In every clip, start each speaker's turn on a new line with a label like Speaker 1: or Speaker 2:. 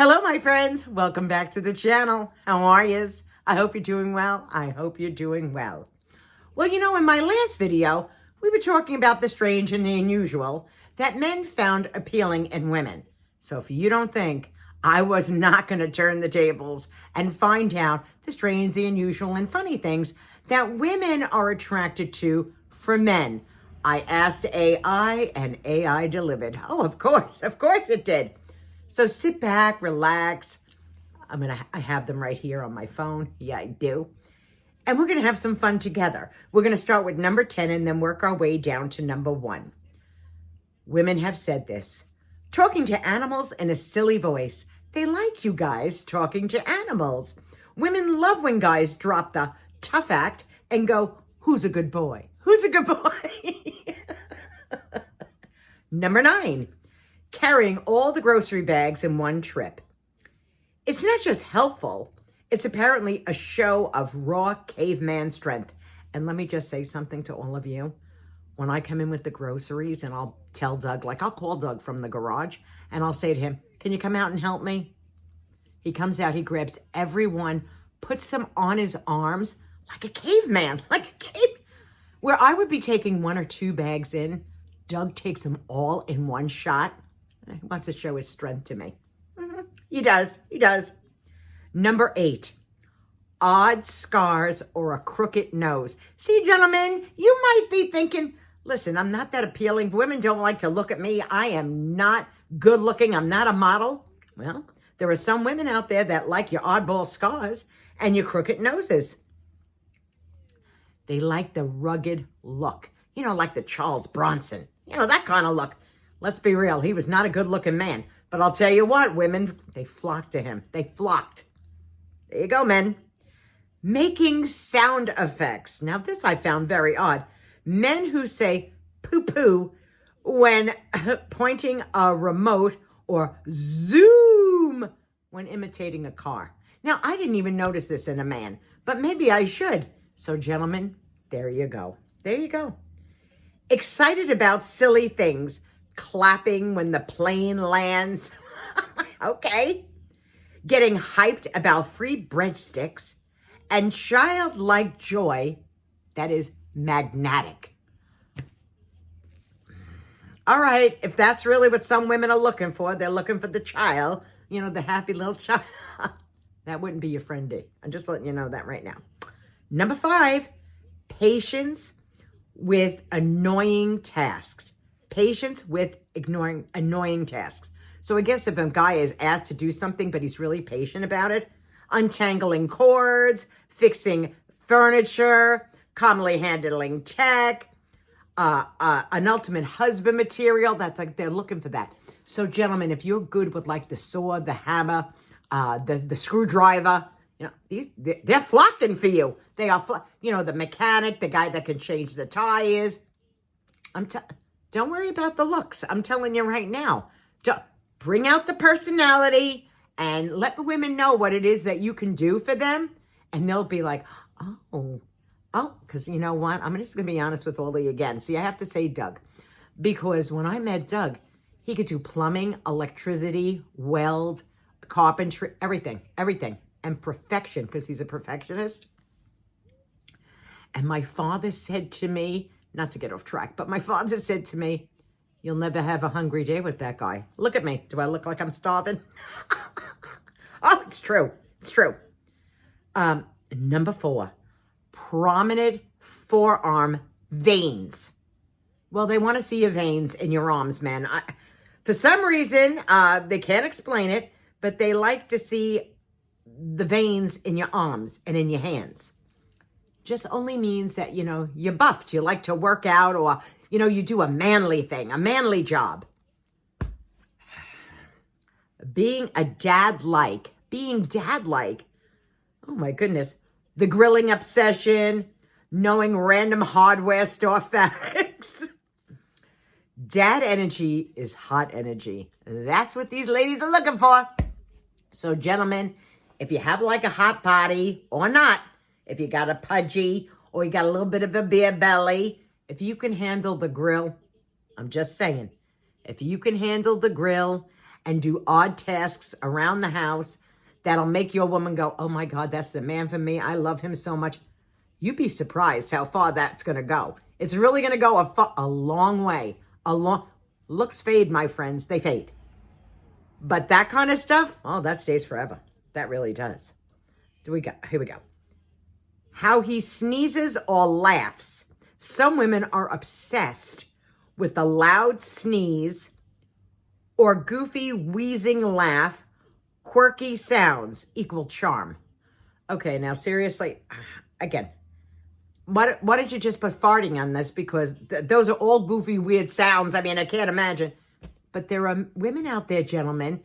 Speaker 1: Hello, my friends. Welcome back to the channel. How are yous? I hope you're doing well. I hope you're doing well. Well, in my last video, we were talking about the strange and the unusual that men found appealing in women. So if you don't think I was not going to turn the tables and find out the strange, the unusual, and funny things that women are attracted to from men, I asked AI and AI delivered. Oh, of course it did. So sit back, relax. I have them right here on my phone. Yeah, I do. And we're going to have some fun together. We're going to start with number 10 and then work our way down to number 1. Women have said this. Talking to animals in a silly voice. They like you guys talking to animals. Women love when guys drop the tough act and go, who's a good boy? Who's a good boy? Number 9. Carrying all the grocery bags in one trip. It's not just helpful, it's apparently a show of raw caveman strength. And let me just say something to all of you. When I come in with the groceries and I'll tell Doug, I'll call Doug from the garage and I'll say to him, can you come out and help me? He comes out, he grabs everyone, puts them on his arms like a caveman, Where I would be taking 1 or 2 bags in, Doug takes them all in one shot. He wants to show his strength to me. He does. Number 8, odd scars or a crooked nose. See, gentlemen, you might be thinking, listen, I'm not that appealing. Women don't like to look at me. I am not good looking. I'm not a model. Well, there are some women out there that like your oddball scars and your crooked noses. They like the rugged look. Like the Charles Bronson. That kind of look. Let's be real. He was not a good-looking man. But I'll tell you what, women, they flocked to him. They flocked. There you go, men. Making sound effects. Now, this I found very odd. Men who say poo-poo when pointing a remote or zoom when imitating a car. Now, I didn't even notice this in a man, but maybe I should. So, gentlemen, there you go. There you go. Excited about silly things. Clapping when the plane lands. Okay. Getting hyped about free breadsticks and childlike joy that is magnetic. All right, if that's really what some women are looking for, they're looking for the child, the happy little child. That wouldn't be your friend D. I'm just letting you know that right now. Number 5, patience with annoying tasks. Patience with ignoring annoying tasks. So I guess if a guy is asked to do something, but he's really patient about it, untangling cords, fixing furniture, calmly handling tech, an ultimate husband material, that's they're looking for that. So gentlemen, if you're good with the saw, the hammer, the screwdriver, they're flocking for you. They are, the mechanic, the guy that can change the tires. Don't worry about the looks. I'm telling you right now. Bring out the personality and let women know what it is that you can do for them. And they'll be like, oh, because you know what? I'm just going to be honest with all of you again. See, I have to say Doug. Because when I met Doug, he could do plumbing, electricity, weld, carpentry, everything. And perfection, because he's a perfectionist. And my father said to me, not to get off track, but my father said to me, you'll never have a hungry day with that guy. Look at me. Do I look like I'm starving? Oh, it's true. It's true. Number 4, prominent forearm veins. Well, they want to see your veins in your arms, man. For some reason, they can't explain it, but they like to see the veins in your arms and in your hands. Just only means that, you're buffed. You like to work out or, you do a manly thing, a manly job. Being dad-like. Oh my goodness. The grilling obsession, knowing random hardware store facts. Dad energy is hot energy. That's what these ladies are looking for. So gentlemen, if you have a hot body or not, if you got a pudgy or you got a little bit of a beer belly, if you can handle the grill, I'm just saying, if you can handle the grill and do odd tasks around the house that'll make your woman go, oh my God, that's the man for me. I love him so much. You'd be surprised how far that's going to go. It's really going to go a long way. Looks fade, my friends. They fade. But that kind of stuff, oh, that stays forever. That really does. Here we go. How he sneezes or laughs. Some women are obsessed with a loud sneeze or goofy wheezing laugh. Quirky sounds equal charm. Okay, now seriously, again, why did you just put farting on this? Because those are all goofy, weird sounds. I mean, I can't imagine. But there are women out there, gentlemen,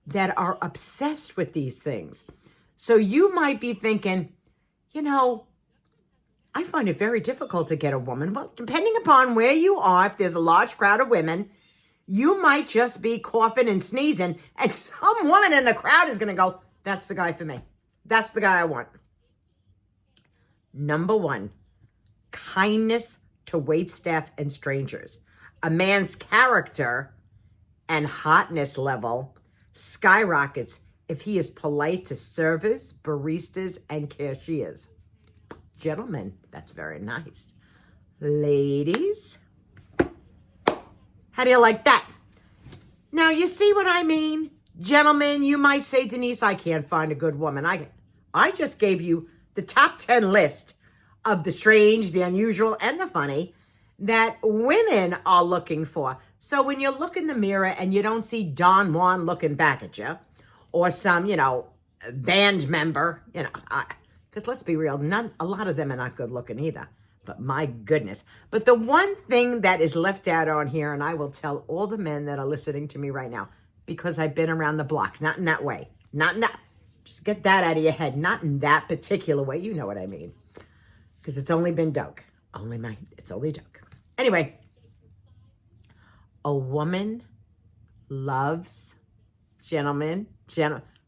Speaker 1: that are obsessed with these things. So you might be thinking, I find it very difficult to get a woman. Well, depending upon where you are, if there's a large crowd of women, you might just be coughing and sneezing, and some woman in the crowd is going to go, that's the guy for me. That's the guy I want. Number 1, kindness to waitstaff and strangers. A man's character and hotness level skyrockets if he is polite to servers, baristas, and cashiers. Gentlemen, that's very nice. Ladies, how do you like that? Now, you see what I mean? Gentlemen, you might say, Denise, I can't find a good woman. I just gave you the top 10 list of the strange, the unusual, and the funny that women are looking for. So when you look in the mirror and you don't see Don Juan looking back at you, or some, band member, because let's be real, a lot of them are not good looking either. But my goodness. But the one thing that is left out on here, and I will tell all the men that are listening to me right now, because I've been around the block, not in that way. Not in that. Just get that out of your head. Not in that particular way. You know what I mean. Because it's only been Doug. It's only Doug. Anyway, a woman loves, gentlemen,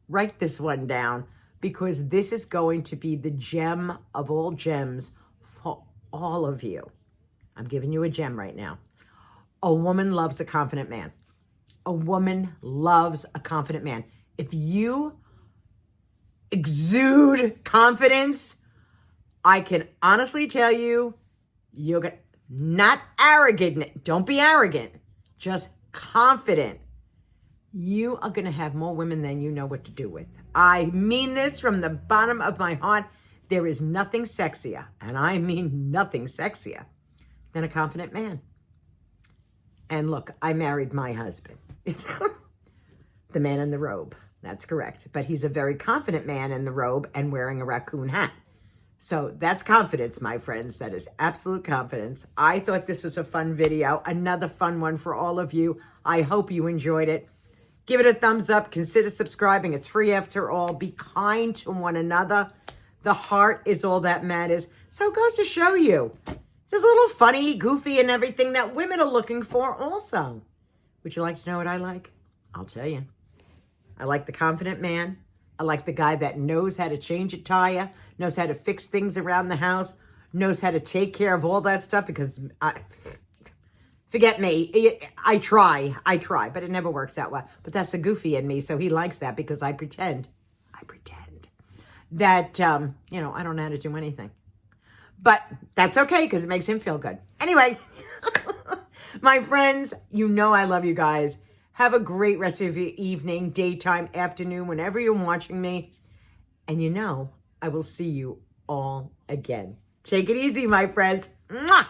Speaker 1: write this one down, because this is going to be the gem of all gems for all of you. I'm giving you a gem right now. A woman loves a confident man. A woman loves a confident man. If you exude confidence, I can honestly tell you, you're gonna, not arrogant. Don't be arrogant. Just confident. You are going to have more women than you know what to do with. I mean this from the bottom of my heart. There is nothing sexier, and I mean nothing sexier, than a confident man. And look, I married my husband. It's the man in the robe. That's correct. But he's a very confident man in the robe and wearing a raccoon hat. So that's confidence, my friends. That is absolute confidence. I thought this was a fun video. Another fun one for all of you. I hope you enjoyed it. Give it a thumbs up. Consider subscribing. It's free after all. Be kind to one another. The heart is all that matters. So it goes to show you. It's a little funny, goofy, and everything that women are looking for also. Would you like to know what I like? I'll tell you. I like the confident man. I like the guy that knows how to change a tire, knows how to fix things around the house, knows how to take care of all that stuff, because forget me. I try, but it never works out well. But that's the goofy in me, so he likes that, because I pretend that, I don't know how to do anything. But that's okay, because it makes him feel good. Anyway, my friends, I love you guys. Have a great rest of your evening, daytime, afternoon, whenever you're watching me. And I will see you all again. Take it easy, my friends. Mwah!